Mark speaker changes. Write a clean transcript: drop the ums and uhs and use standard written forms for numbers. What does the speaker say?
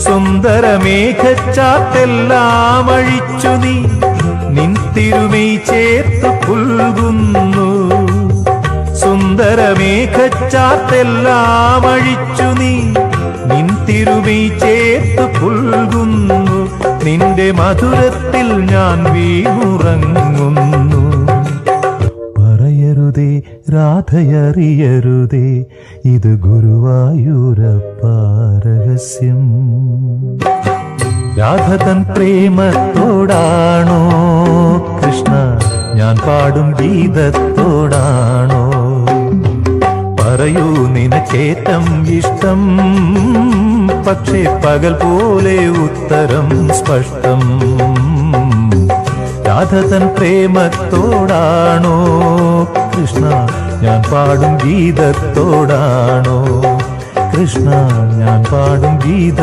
Speaker 1: സുന്ദരമേഘച്ചാത്തെല്ലാം അഴിച്ചു നീ നിൻ തിരുമൈ ചേർത്തു പുൽകുന്നു. സുന്ദരമേഘച്ചാത്തെല്ലാം അഴിച്ചു നീ നിൻ തിരുമൈ ചേർത്തു പുൽകുന്നു. നിന്റെ മധുരത്തിൽ ഞാൻ വീണുറങ്ങുന്നു. പറയരുതേ രാധയറിയരുതേ, ഇത് ഗുരുവായൂരപ്പ രഹസ്യം. രാധ തൻ പ്രേമത്തോടാണോ കൃഷ്ണ ഞാൻ പാടും ഗീതത്തോടാണോ? പറയൂ നിനക്കേറ്റം ഇഷ്ടം, പക്ഷേ പകൽ പോലെ ഉത്തരം സ്പഷ്ടം. രാധ തൻ പ്രേമത്തോടാണോ കൃഷ്ണ ഞാൻ പാടും ഗീതത്തോടാണോ? കൃഷ്ണ ഞാൻ പാടും ഗീത